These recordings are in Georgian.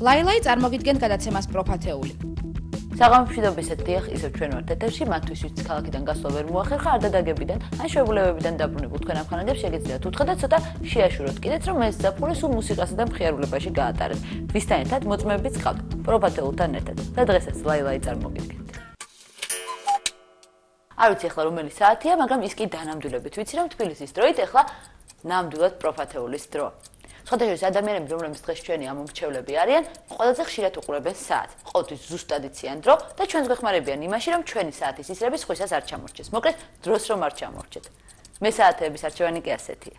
ლაილაი წარმოგიდგენთ გადაცემას პროფათეული. საღამომშვიდობისეთ დიახ, ისევ ჩვენ ვართ ეთერში, მათთვის ვინც ქალაქიდან გასვლა ვერ მოახერხა, არ დადაგებიდან, ან შეულებებიდან დაბრუნებულ თქვენ ამ ხანამდე შეგეძლოთ უთხრა და ცოტა შეაშუროთ კიდეც, რომ ეს ზაფხული სულ მუსიკასა და მხიარულებაში გაატარეთ. ვისთან ერთად მოწმეებიც ყავთ, პროფათეულთან ერთად. და დღესაც ლაილაი წარმოგიდგენთ. არ ვიცი ახლა რომელი საათია, მაგრამ ის კი დანამდვილებით ვიცი, რომ თბილისის დროით ახლა ნამდვილად პროფათეულის დრო. სხვადასხვა ადამიანები, რომლებიც დღეს ჩვენი ამომრჩევლები არიან, ყველაზე ხშირად უყურებენ საათს. ყოველთვის ზუსტად იციან დრო და ჩვენს გვეხმარებიან იმაში, რომ ჩვენი საათის ისრები სხვისას არ ჩამორჩეს. მოკლედ, დროს რომ არ ჩამორჩეთ. მე საათების არჩევანი კი ასეთია.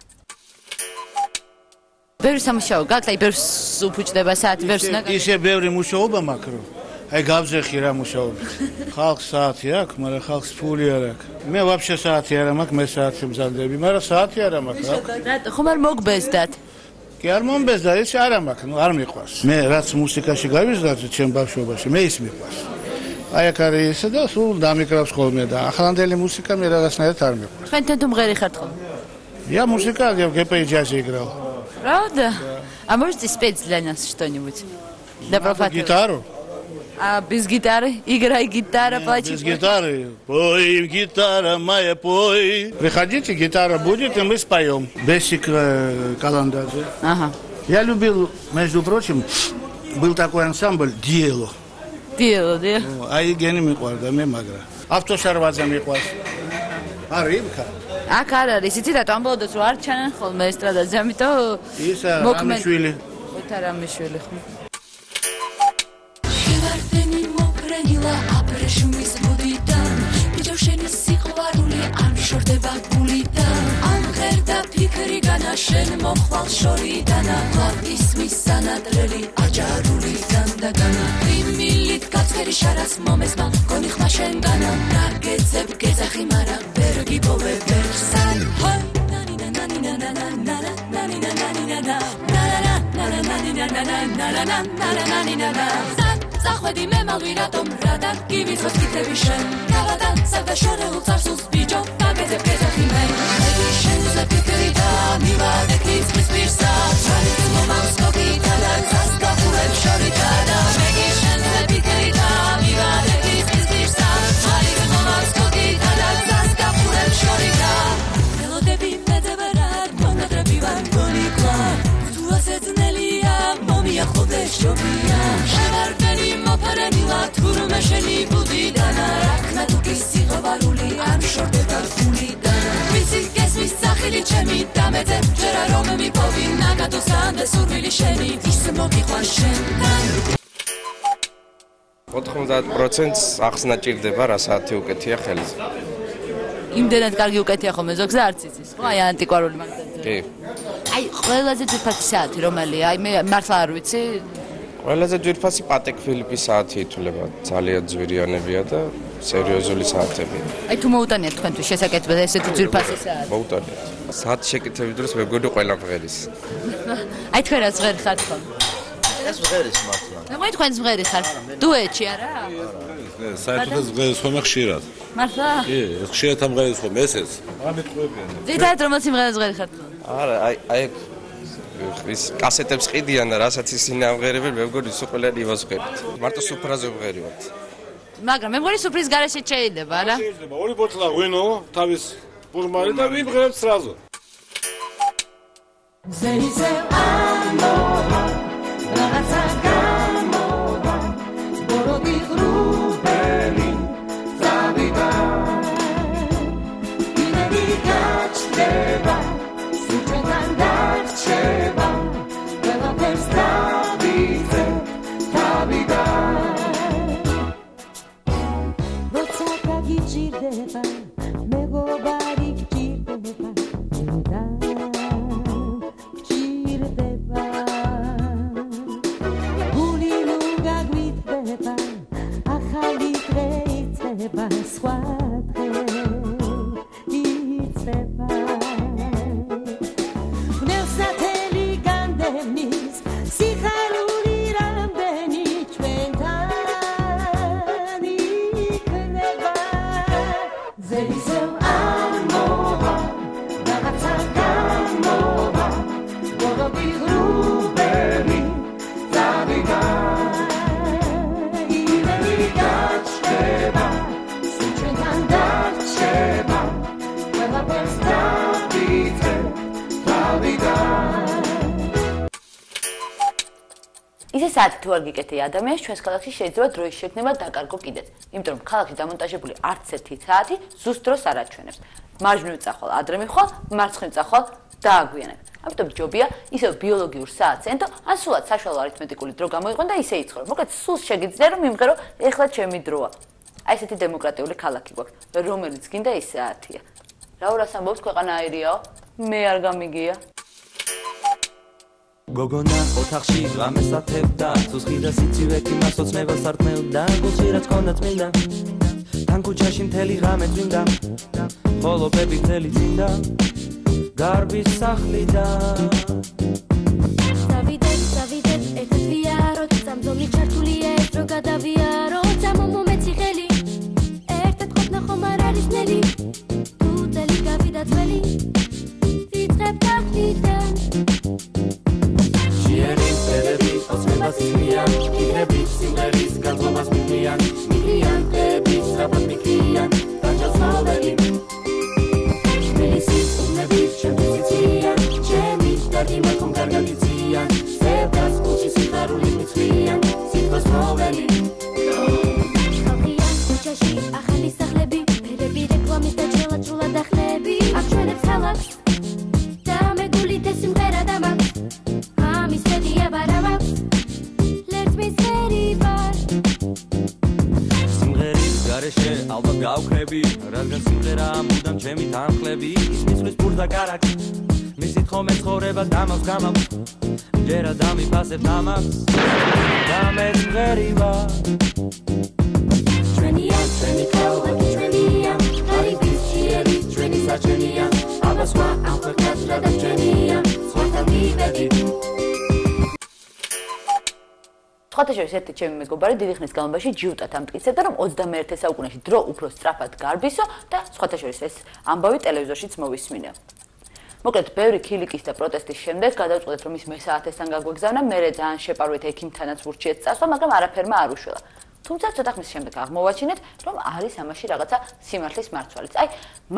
ბევრი სამუშაო გაქვს, აი ბევრს უფუჭდება საათი, ბევრს ნაგავია. ისე ბევრი მუშაობა მაქვს, რომ აი გავზეხი რა მუშაობთ. ხალხს საათი აქვს, მაგრამ ხალხს ფული არ აქვს. მე ვაფშე საათი არ მაქვს, მე საათი მზადდები, მაგრამ საათი არ მაქვს. რატო ხომ არ მოგბეზდათ? კი არ მომბეზდა, ის არ მაქვს, ნუ არ მიყვარს. მე რაც მუსიკაში გავიზარდ ჩემ ბავშვობაში, მე ის მიყვარს. აი აქ არის ისე და სულ დამიკრავს ხოლმე და ახლანდელი მუსიკა მე რაღაცნაირად არ მიყვარს. თქვენთან თუ მღერი ხართ ხოლმე? Я музыка, я в ГП джазе играл. Правда? А можете спеть для нас что-нибудь? Для профатеула. Гитару? А без гитары? Играй гитара, плачи. Без гитары. Пой, гитара моя, пой. Приходите, гитара будет, и мы споем. Бесик Каландадзе. Ага. Я любил, между прочим, был такой ансамбль «Диело». Диело, да? А Евгений Микварда, მე მაგრა. ავტოშარვაძე მიყვარს. არიბქა. აქ არ არის, იცით რატო ამბობდეთ რომ არ ჩანან ხოლმე ესტრადაზე, ამიტომ ისა რამიშვილი. უთარამიშვილი ხო? შევარდენი მოფრენილა აბრეშუმის ბუდიდან, ბიჭო შენი სიყვარული არ შორდება გულიდან, ამ ღერდა ფიქრი განა შენ მოხვალ შორიდანა, ისმის სანადრელი აჯარული განდაგანა, მიმილით გაცხერი შარას მომესმა გონი ხმა შენგანა, ნაგეცებ გეძახი მარა ვერ გიპოვე ვერსან, ჰოი ნანინა ნანინა ნანინა ნანინა ნანინა ნანინა სახვედი მე მალვი რატომ რადა გივიწყოს კითები შენ გავადა საერთაშორეულ წარსულს ბიჭო გაგეძებ გეძახი მე შენზე ფიქრი და მივადე კიცრის პირსა ჩალის მომავს კოკითა და გასკაფურებ შორითა და მე შენზე ფიქრი და მივადე კიცრის პირსა ჩალის მომავს კოკითა და გასკაფურებ შორითა მელოდები მეძებერად მონადრები ვარ გონიკლა თუ ასე ძნელია მომიახლოვე შობია შევარდენი მოფრენილა თურმე შენი ბუდიდანა რაქნა თუ კი სიყვარული არ შორდება გულიდან ვიცი გესმის სახელი ჩემი დამეძებ ჯერა რომ მიპოვი ნაგადოსამდე სურვილი შენი ის მოგიყვარ შენთან 90%-ს ახსნა ჭირდება რა საათი უკეთია ხელზე. იმდენად კარგი უკეთია ხოლმე ზოგს არც იცის, ხო? აი ანტიკვარული მაგდაცე. კი. აი ყველაზე ძვირფასი საათი რომელია? აი მე მართლა არ ვიცი. ყველაზე ძვირფასი პატეკ ფილიპის საათი ითვლება. ძალიან ძვირიანებია და სერიოზული საათებია. აი თუ მოუტანიათ თქვენთვის შესაკეთებლად ესეთი ძვირფასი საათი. მოუტანიათ. საათი შეკეთების დროს მეგონი ყველა მღერის. აი თქვენ რაც მღერი ხართ ხოლმე? ეს მღერის მართლა. მე თქვენს მღერი ხარ. დუეტში არა? საერთოდ მღერის ხოლმე ხშირად. მართლა? კი, ხშირად ამღერის ხოლმე ესეც. რა მეტყვებიან. ზედათ რომ სიმღერას მღერი ხართ. არა, აი ის კასეტებს ყიდიან და რასაც ისინი ამღერებენ, მე მგონი სულ ყველანი იმას ვღებთ. მარტო სუფრაზე ვღერივთ. მაგრამ მე მგონი სუფრის გარეშე შეიძლება, არა? შეიძლება, ორი ბოთლა ღვინო, თავის ბურმარი და ვიმღერებთ სრაზო. ზეიზე ამოვა რაღაცა გამოვა ბოროტი ღრუბელი დავიდა იმედი გაჩნდება სუჩენთან დარჩება ყველაფერს დავიძე დავიდა როცა გაგიჭირდება მეგობარი გჭირდება სხვა დღე იცება ნერსათელი განდევნის სიხარული რამდენი ჩვენთან იქნება ზეისევ ამოვა რაღაცა გამოვა ბოროტი ღრუბელი დავიდა ისე საათი თუ არ გიკეთე ადამიანს ჩვენს ქალაქში შეიძლება დროის შექმნება დაკარგო კიდეც. იმიტომ რომ ქალაქში დამონტაჟებული არც ერთი საათი ზუსტ დროს არ აჩვენებს. მარჯვნივ წახვალ ადრე მივხვალ, მარცხნივ წახვალ დააგვიანებ. ამიტომ ჯობია ისევ ბიოლოგიურ საათს ენდო, ან სულად საშუალო არითმეტიკული დრო გამოიყვან და ისე იცხოვრო. მოკლედ სულ შეგიძლია რომ იმღერო, ეხლა ჩემი დროა. აი ესეთი დემოკრატიული ქალაქი გვაქვს, რომელიც გინდა ის საათია. რა ურას ამბობს ქვეყანა აირიაო? მე არ გამიგია. გოგონა ოთახში ღამეს ათევდა ცოცხი და სიცივე კი მას ოცნებას არტმევდა გულში რაც ქონდა წმინდა თან ქუჩაში მთელი ღამე წვიმდა ხოლო ბები მთელი წინდა გარბის სახლიდან დავიდეთ ერთად ვიაროთ სამძოლი ჩართულია ეს დრო გადავიაროთ სამომომეცი ხელი ერთად ყოფნა ხომ არ არის ნელი თუ წელი გავიდა წველი ვიწყებ თაფლიდან იქნებით სიმღერის განწყობას მიგრიან ხეების სწრაფად მიგრიან დაჯავს მოველი თბილისის უნების ჩემთვის იციან ჩემი დარგი მაქომ კარგად იციან ზევდას კუჩი სიხარული მიცვიან სიტყვას მოველი ხალხიან ქუჩაში ახალი სახლები ფერები რეკლამის და ჩელაჭულა დახლები აჩვენებს ქალაქს და მეგულით ეს სიმღერა დამაქვს ამის მედია ბარავaks სიმღერის გარეშე ალბათ გავქრები რადგან სიმღერა მუდამ ჩემი თანხლები ის მისვლის ბურდა კარაკს მისით ხომ ეცხოვრება დამავს გამავს ჯერა დამიფასებ დამავს და მე სიმღერი ვარ ჩვენი ქალაქი ჩვენია ღარიბის ჭიერი ჩვენი საჩვენია აბა სხვა ამ ქვეყნას რა დაჩვენია სხვათან მივედი სხვათა შორის ერთი ჩემი მეგობარი დიდი ხნის განმავლობაში ჯიუტად ამტკიცებდა, რომ 21 საუკუნეში დრო უფრო სწრაფად გარბისო და სხვათა შორის ეს ამბავი ტელევიზორშიც მოვისმინა. მოკლედ, ბევრი ქილიკის და პროტესტის შემდეგ გადავწყვეტეთ, რომ ის მე-საათესთან გაგვეგზავნა, მერე ძალიან შეპარვით ექიმთანაც ვურჩიეთ წასვლა, მაგრამ არაფერმა არ უშველა. თუმცა ცოტა ხნის შემდეგ აღმოვაჩინეთ, რომ არის ამაში რაღაცა სიმართლის მარცვალიც. აი,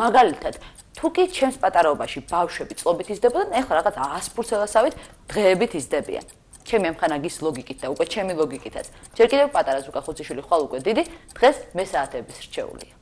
მაგალითად, თუ კი ჩემს პატარაობაში ბავშვები წლობით იზრდებოდნენ, ეხლა რაღაც 100 ფურცელასავით დღეებით იზრდებიან. ჩემი ამხანაგის ლოგიკით და უკვე ჩემი ლოგიკითაც. ჯერ კიდევ პატარა ზუკა ხუციშვილი ხვალ უკვე დიდი, დღეს მე-საათების რჩეულია.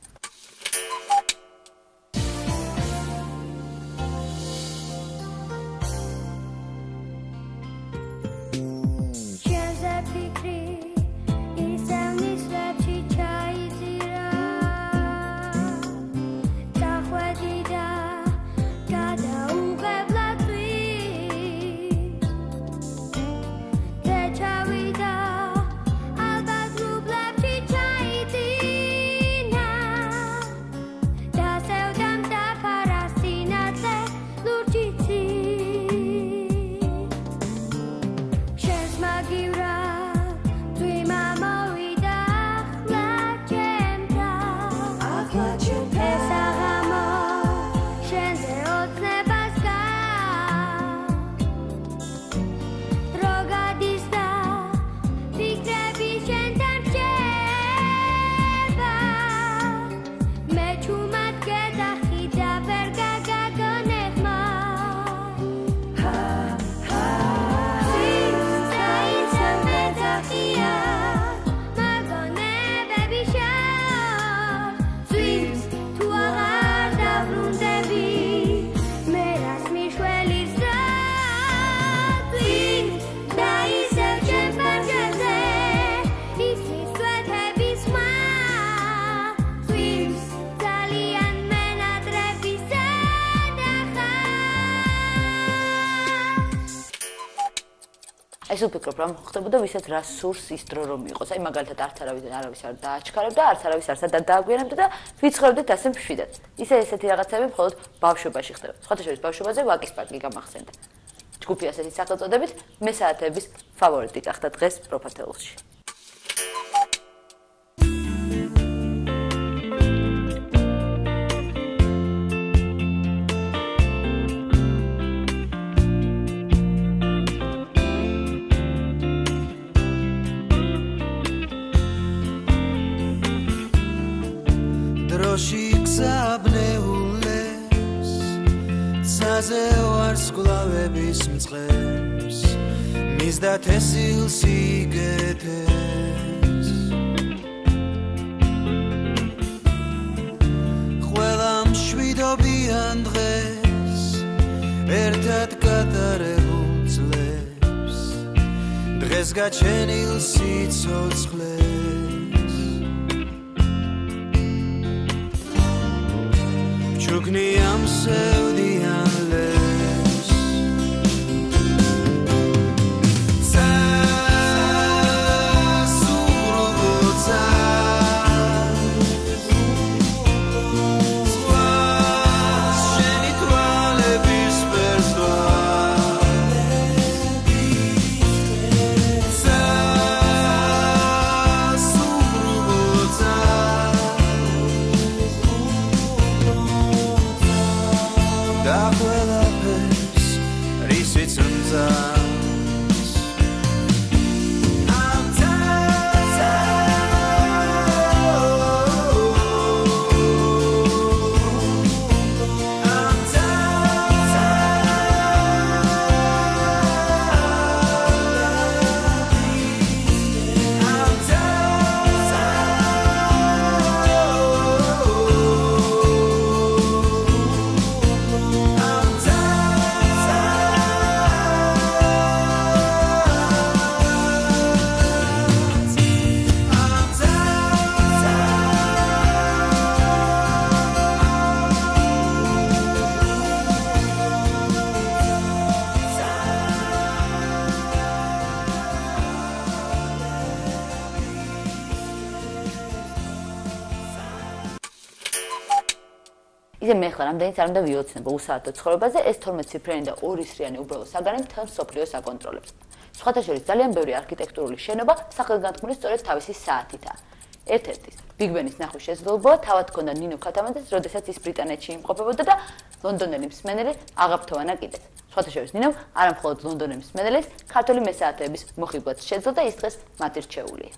ეს უფიქრობ რომ ხდებოდა ვისაც რა სურს ის დრო რომ იყოს. აი მაგალითად არც არავის არ დააჩქარებდა, არც არავის არც დააგვიანებდა და ვიცხოვრობდით ასე მშვიდად. ისე ესეთი რაღაცები მხოლოდ ბავშვობაში ხდება. სხვათა შორის ბავშვობაზე ვაკის პარკი გამახსენდა. ჯგუფი ასეთი სახელწოდებით მე-საათების ფავორიტი გახდა დღეს პროფათეულში. დროში გზაბნეულებს ცაზე უყვარს გლავების მწყემს მისდა თესილს იგეთეს ყველა მშვიდობიან დღეს ერთად გატარებულ წლებს დღეს გაჩენილ სიცოცხლეს ჩუქნი ამსევდიან ლებს ისე მე ხარ რამდენიც არ უნდა ვიოცნებო უსაათო ცხოვრებაზე ეს 12 ციფრიანი და 2 სრიანი უბრალო საგანი მთელ მსოფლიოს აკონტროლებს. სხვათა შორის ძალიან ბევრი არქიტექტურული შენობა სახელგანთქმული სწორედ თავისი საათითაა. ერთ-ერთის ბიგ ბენის ნახვის შესაძლებლობა თავად ჰქონდა ნინო ქათამაძეს, როდესაც ის ბრიტანეთში იმყოფებოდა და ლონდონელი მსმენელი აღაფრთოვანა კიდეც. სხვათა შორის ნინომ არამხოლოდ ლონდონელი მსმენელის ქართული მესაათეების მოხიბლაც შეძლო და ის დღეს მათ რჩეულია.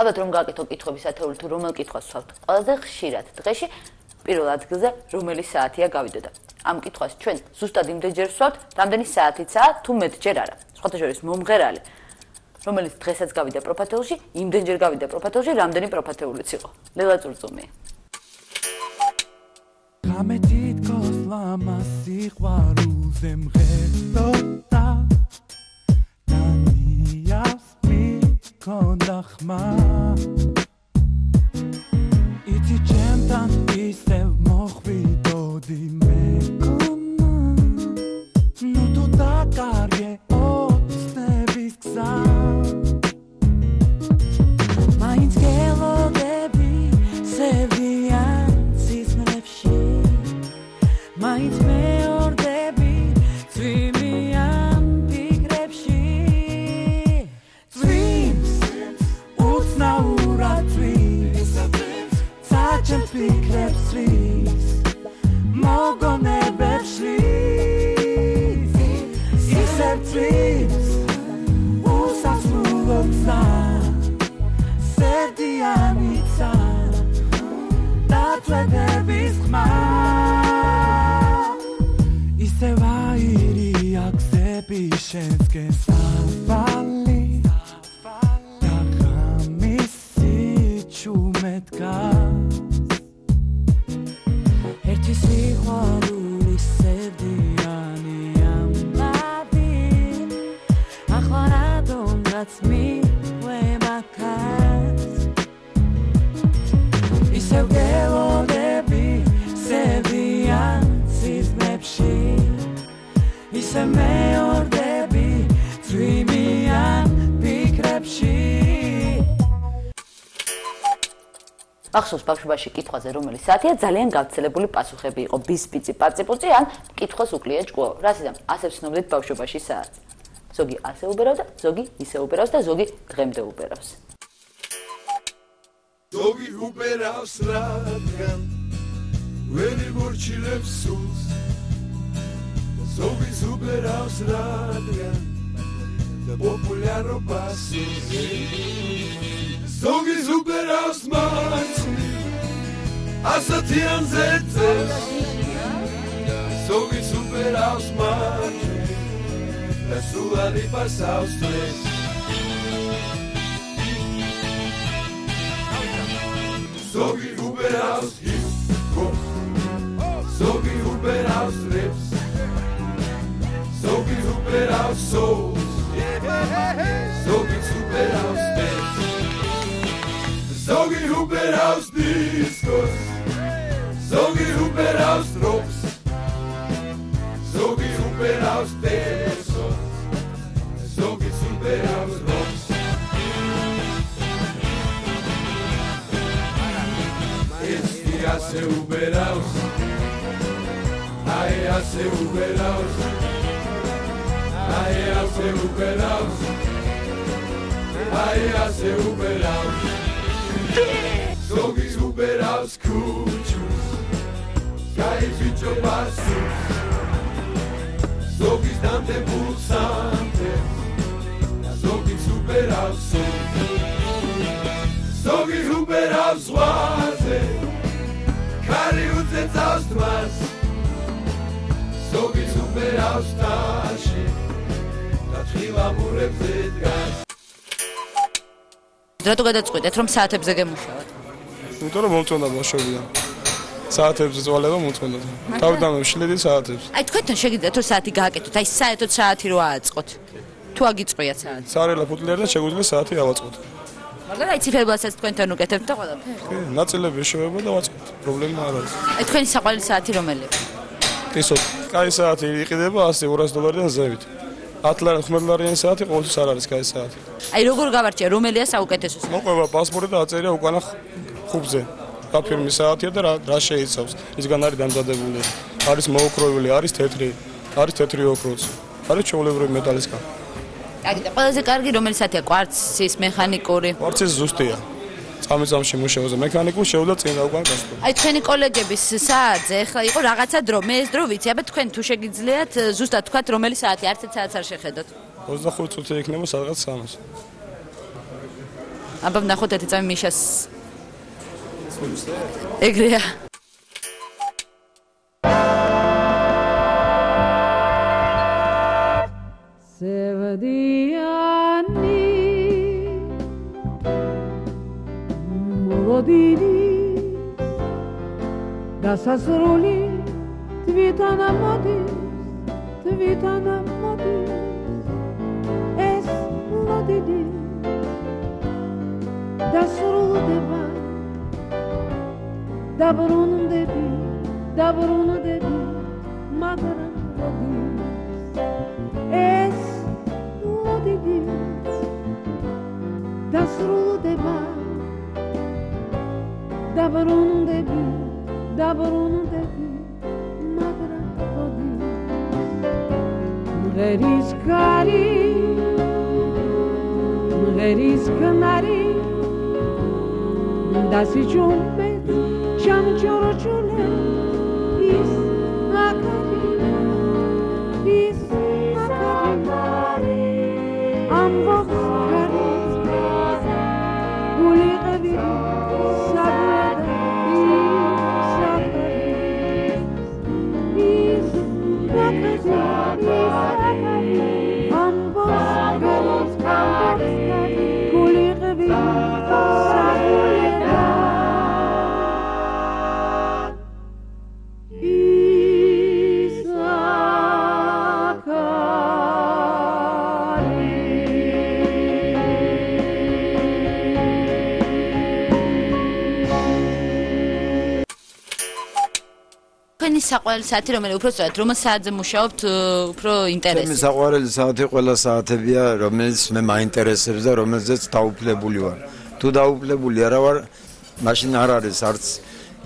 ალბათ რომ გააკეთო კითხვების ათეული თუ რომელ კითხვას ვსვავთ ყველაზე ხშირად დღეში პირველ ადგილზე რომელი საათია გავიდოდა. ამ კითხვას ჩვენ ზუსტად იმდენჯერ ვსვავთ, რამდენი საათიცაა თუ მეტჯერ არა. სხვათა შორის მომღერალი, რომელიც დღესაც გავიდა პროფათეულში, იმდენჯერ გავიდა პროფათეულში, რამდენი პროფათეულიც იყო. ლელა წურწუმია. გამეთით გოსლამა სიყვარულზე მღეროდა დანიას მიქონდა ხმა იცი ჩემთან ისევ მოხვიდოდი მეკონა ნუ თუ დაკარგე ოცნების გზა მაინც გელოდები სევდიან სიზმრებში მაინც მეორდები წვიმიან ფიქრებში Dreams უცნაურად dreams საჭენ ფიქრებს dreams მოგონებებში ისევ dreams უსასრულო გზა სერდიანიცა დაწვენების ხმა ისევ აირი აქზები შენსკენ საფალი და ღამისი ჩუმეთგას ერთი სიყვარული სერდიანი ამბავი ახლა რადომღაც მიყვებაქას ისევ გელოდები სევიან სიზმრებში ისევ მეორდები წვიმიან ფიქრებში ახსოვს ბავშვობაში კითხვაზე რომელი საათია ძალიან გავრცელებული პასუხები იყო ბისპიცი პაწიპუცი ან კითხოს უკლია ჭკუა რასიდან ასე ვცნობდით ბავშვობაში საათს ზოგი ასე უბერავდა ზოგი ისე უბერავს და ზოგი დღემდე უბერავს ზოგი უბერავს რადგან ვერი მორჩილებს სულს ზოგი უბერავს რადგან და პოპულარობას ზოგი უბერავს მარცხნი ასათიან ზეწელს ზოგი უბერავს მარცხნი და სულარი პასავს დღეს ზოგი უბერავს ჰიპ-ჰოპ ზოგი უბერავს რეპს ზოგი უბერავს soul's ზოგი უბერავს dance ზოგი უბერავს discos ზოგი უბერავს rocks ზოგი უბერავს dance ზოგი უბერავს rocks ასე უბერავს აი ასე უბერავს აი ასე უბერავს აი ასე უბერავს ზოგი უბერავს ქუჩუს კაი ბიჭო ბასუს ზოგი დამდებულ სანთებს ზოგი უბერავს ზოგი უბერავს ზღვაზე Kari udzecās tmās, zogis uberავს taši, და თხილა მურებზე დგას. რატო გადაწყვეტეთ რომ საათებზე გემუშავოთ? იმიტომ რომ მომწონდა ბავშვებიდან. საათებზე წვალება მომწონდა. თავიდან შლიდი საათებს. აი თქვენთან შეგიძლიათ რომ საათი გააკეთოთ, აი საერთოდ საათი რო ააწყოთ. თუ აგიწყვიათ საათი. სარელა ფუტლი არ და შეგვიძლია საათი ავაწყოთ. მაგრამ აი ციფერბლასაც თქვენთან უკეთებთ და ყველაფერი. კი, ნაწილები შევა და ვაწყოთ. პრობლემა არ არის. აი თქვენი საყვარელი საათი რომელია? ისოთ, კაი საათი იყიდება $100-200-დან ზევით. 10 $15 საათი ყოველთვის არ არის კაი საათი. აი როგორ გავარჩია რომელია საუკეთესო? მოყვება პასპორტი და აწერია უკანა ხუბზე. რა ფირმის საათია და რა შეიცავს. ისგან არის დამზადებული. არის მოოქროვილი, არის თეთრი, არის თეთრი ოქროც. არის ჩვეულებრივი მეტალისგან. აი და ყველაზე კარგი რომელი საათია? კვარცის, მექანიკური? კვარცის ზუსტია. წამიწამში მუშაობაზე მექანიკურ შევდა წინ და უკან გასწორ. აი თქვენი კოლეგების საათზე ახლა იყო რაღაცა დრო, მე ეს დრო ვიცი, აბა თქვენ თუ შეგიძლიათ ზუსტად თქვათ რომელი საათი, არც ერთ საათს არ შეხედოთ. 25 წუთი იქნება სადღაც 3-ს. აბა ვნახოთ ერთი წამი მიშას. ეგრეა. Sevdiani Molodini Dasasruli Tvitana modis Es lodini Dasrudeva Dabrunum debi Magaram lodis Es lodidis დასრულდება დაბრუნდები მაგრამ მღერის გარი მღერის გნარი დასიჯუმეთ ჩამჭოროჭულე ის აკარი ამბობს გარი გული ყევი საგვედა ის აკარი ამბობს გული ყევი საგვედა საყვარელი საათი რომელიც უფრო სწორად რომელ საათზე მუშაობთ უფრო ინტერესი. ჩემი საყვარელი საათი ყველა საათებია რომელიც მე მაინტერესებს და რომელზეც დაუფლებული ვარ. თუ დაუფლებული არა ვარ, მაშინ არ არის არც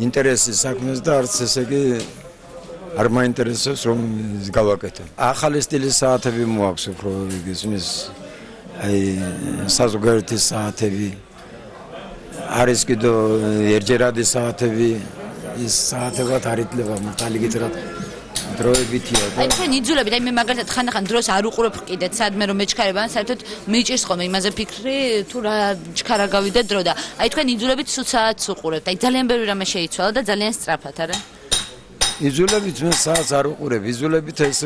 ინტერესი საქმეს და არც ესე იგი არ მაინტერესებს რომ გავაკეთო. ახალი სტილის საათები მოაქვს უფრო ისმის აი საზოგადოების საათები არის კიდევ ერჯერადი საათები ის საათებად არ იძლევა მართალი გითხრათ დროებითია და აი თქვენ იძულებით აი მე მაგალითად ხანდახან დროს არ უყურებ კიდეც სადმე რომ მეჩქარება ან საერთოდ მიჭირს ხოლმე იმაზე ფიქრი თუ რა ჩქარა გავიდა დრო და აი თქვენ იძულებით სულ საათს უყურებთ აი ძალიან ბევრი რამე შეიცვალა და ძალიან სწრაფად არა იძულებით მე საათს არ უყურებ იძულებით ეს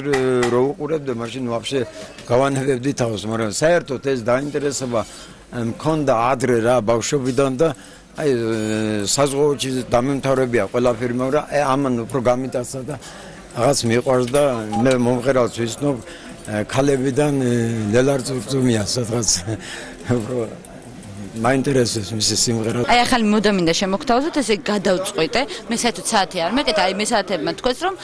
რო უყურებდე მაშინ ვაფშე გავანებებდი თავს მაგრამ საერთოდ ეს დაინტერესება მქონდა ადრე რა ბავშვობიდან და აი საზღვაოჩი დამემთავრებია ყველაფერი მაგრამ ამან უფრო გამიტაცა და რაღაც მიყვარს და მე მომღერალს ვიცნობ ქალებიდან ლელარწურწუმია სადღაც უფრო მაინტერესებს მისი სიმღერა აი ახალი მოდა მინდა შემოგთავაზოთ ესე გადავწყვიტე მე საერთოდ საათი არ მეკეთე აი მე საათებმა თქვენს რომ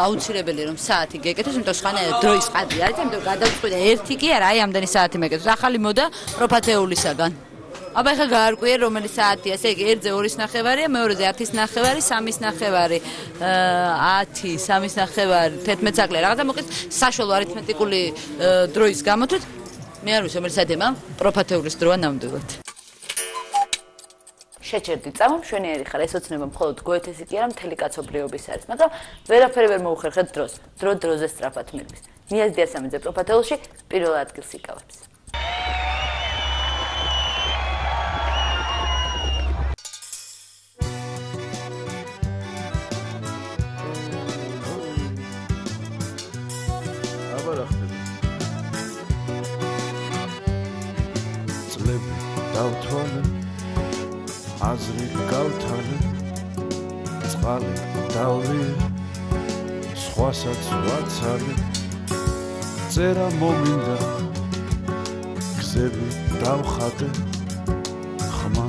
აუცილებელი რომ საათი გეკეთოს იმიტომ რომ სხვანაირად დროის ყადი არის იმიტომ გადავწყვიტე ერთი კი არა აი ამდენი საათი მეკეთოს ახალი მოდა პროფათეულისაგან აბა ხა გაარკვიე რომელი საათია ესე იგი ერთზე 2:30-ია მეორეზე 10:30 3:30 10 3:30 11 საკლე რაღაცა მოკლედ საშუალო არითმეტიკული დროის გამოთვით მე არ ვიცი რომელი საათია პროფათეულის დროა ნამდვილად შეჭერდი წამო მშვენიერი ხარ ეს ოცნება მხოლოდ გოეთესი კი არა მთელი კაცობრიობის არის მაგრამ ვერაფერი ვერ მოუხერხეთ დროს დროზე სწრაფად მიდის ნიაზ დიასამიძე პროფათეულში პირველ ადგილს იკავებს დავთვალე აზრი გავთვალე წყალი დავლიე სხვასაც ვაცალე წერა მომინდა გზები დავხატე ხმა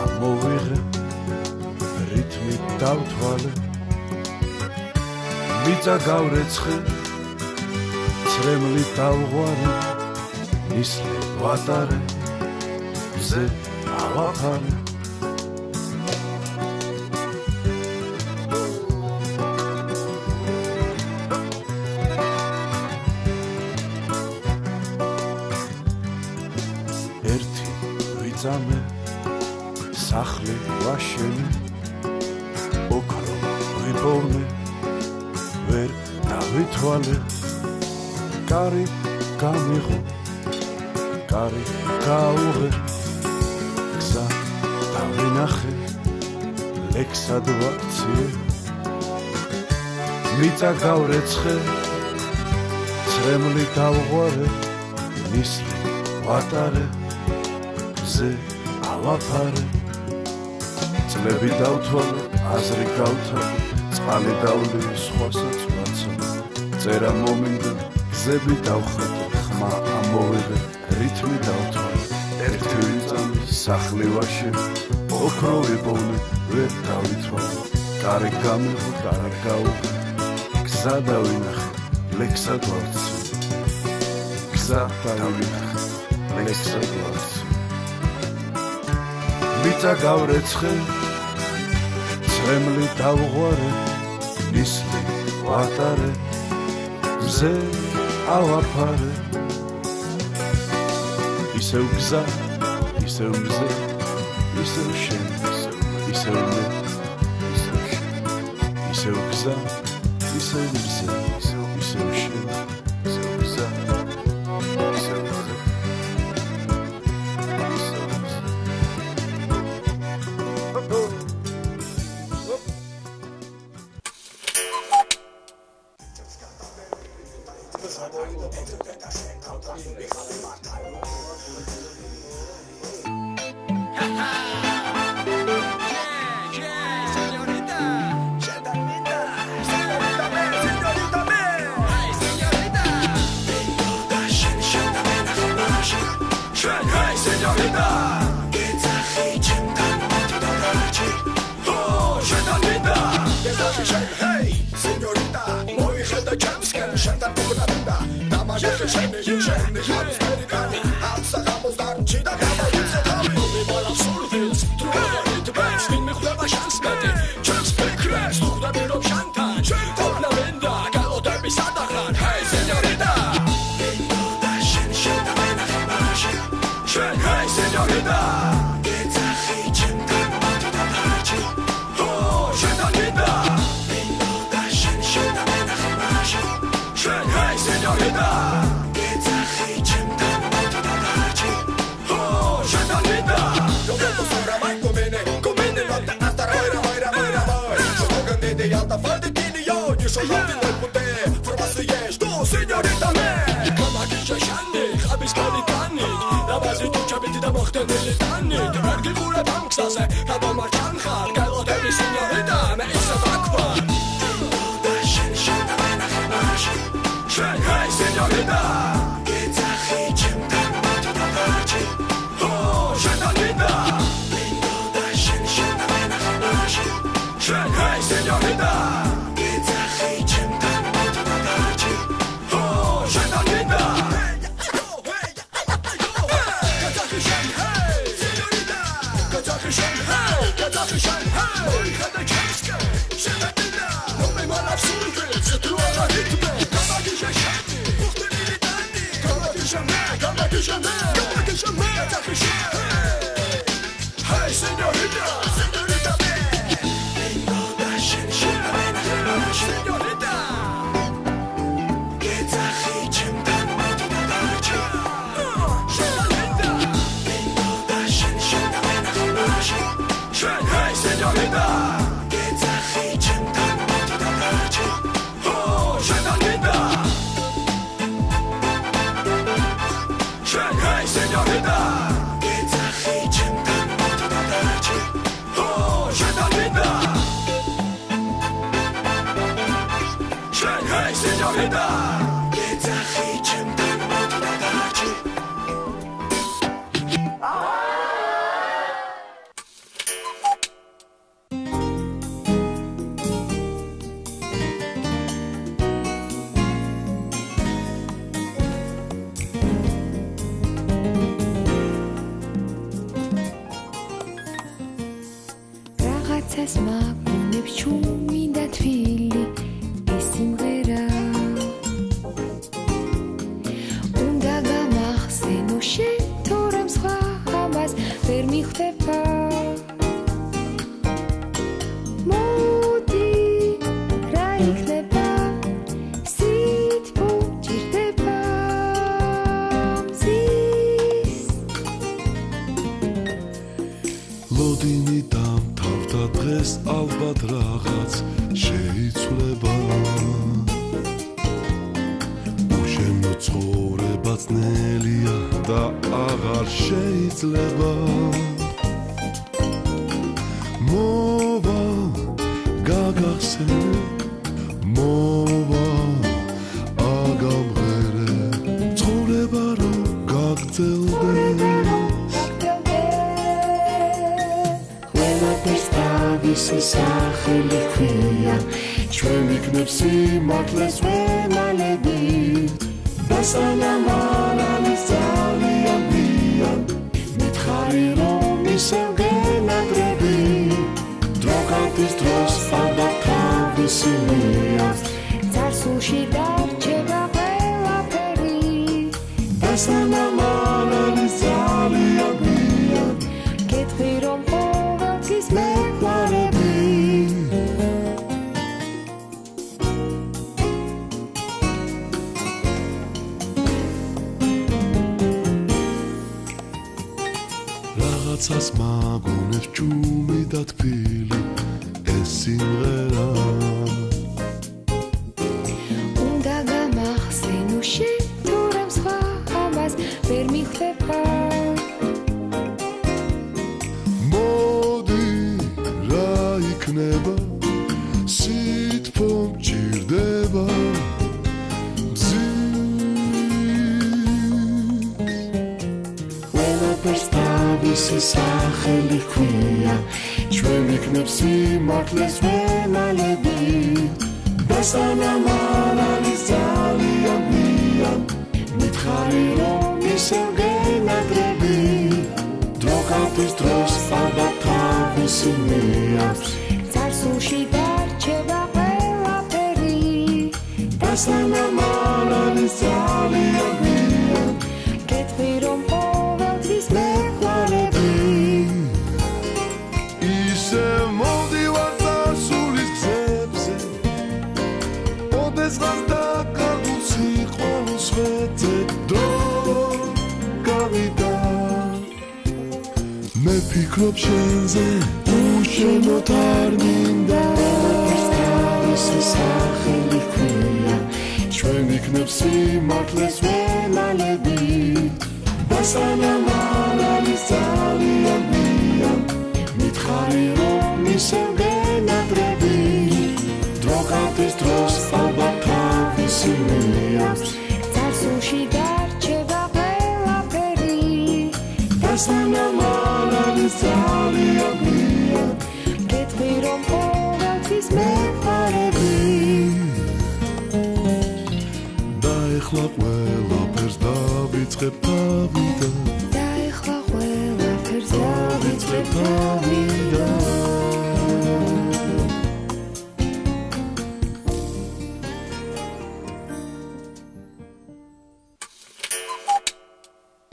ამოვიღე რითმი დავთვალე მიწა გავრეცხე ცრემლი დავღვარე ისლი ვატარე ზე ავაფარე ერთი ვიწამე სახლი ვაშენე ოქრო ვიპოვნე ვერ დავითვალე კარი გამიღო კარი გაუღე დავინახე ლექსად ვაქციე მიწა გავრეცხე ცრემლი დავღვარე ნისლი ვატარე ზე ავაფარე წლები დავთვალე აზრი გავთვალე წყალი დავლიე სხვასაც ვაცალე წერა მომინდა გზები დავხატე ხმა ამოვიღე რითმი დავთვალე ერთი ვიწამე სახლი ვაშენე ოქრო ვიპოვნე ვერ დავითვალე კარი გამიღო კარი გაუღე გზა დავინახე ლექსად ვაქციე გზა დავინახე ლექსად ვაქციე მიწა გავრეცხე ცრემლი დავღვარე ნისლი ვატარე ზე ალაფარე ისევ გზა ისევ მზე ისევ შენ ისევ მე ისევ გზა ისევ მზე ისევ შენ ისევ გზა ისევ მზე Sushi dar ce va pe la pe ვიღაცას მაგონებს ჭუმი და თბილი ეს სიმღერა უნდა გამახსენო შენ თუ რამ სხვა ამას ვერ მიხვდება მოდი რა იქნება სითბო მჭირდება ვისი სახელი ქვია ჩვენ ვიქნებ სიმართლეს ველალები და სანამ არ არის ძალიან მიან მითხარი რომ ისევ გენადრები დროხატის დროს πάντα თავისი მეავს წარსულში დარჩება ყველაფერი და სანამ არ არის ძალიან მიან გეტყვი რომ ყოველთვის მე ფიქრობ შენზე უშენოდ არ მინდა ვისი სახელი ქვია ჩვენ ვიქნებ სიმართლეს ველალები და სანამ არ არის ძალიან მიან მითხარი რომ ისევ გენადრები დროხატის დროს ალბათ თავისი მეავს წარსულში დარჩება ყველაფერი და სანამ არ არის ძალიან მიან გეტყვი რომ ყოველთვის მეყარები და ეხლა ყველაფერს დავიწყებ თავიდან და ეხლა ყველაფერს დავიწყებ თავიდან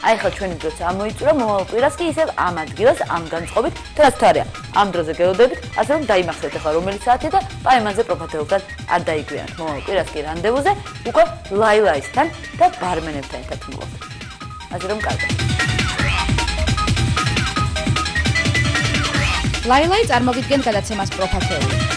აი ხა ჩვენი დროც ამოიწურა მომავალ კვირას კი ისევ ამ ადგილას ამ განწყობით თუნდაც თარია ამ დროზე გელოდებით ასე რომ დაიმახსეთ ახლა რომელი საათია და პაემანზე პროფესორთან არ დაიგვიანოთ მომავალ კვირას კი რანდევუზე უკვე ლაილაისთან და ბარმენებთან ერთად მოვაყოთ ასე რომ კარგად ლაილაი წარმოგიდგენთ გადაცემას პროფესორი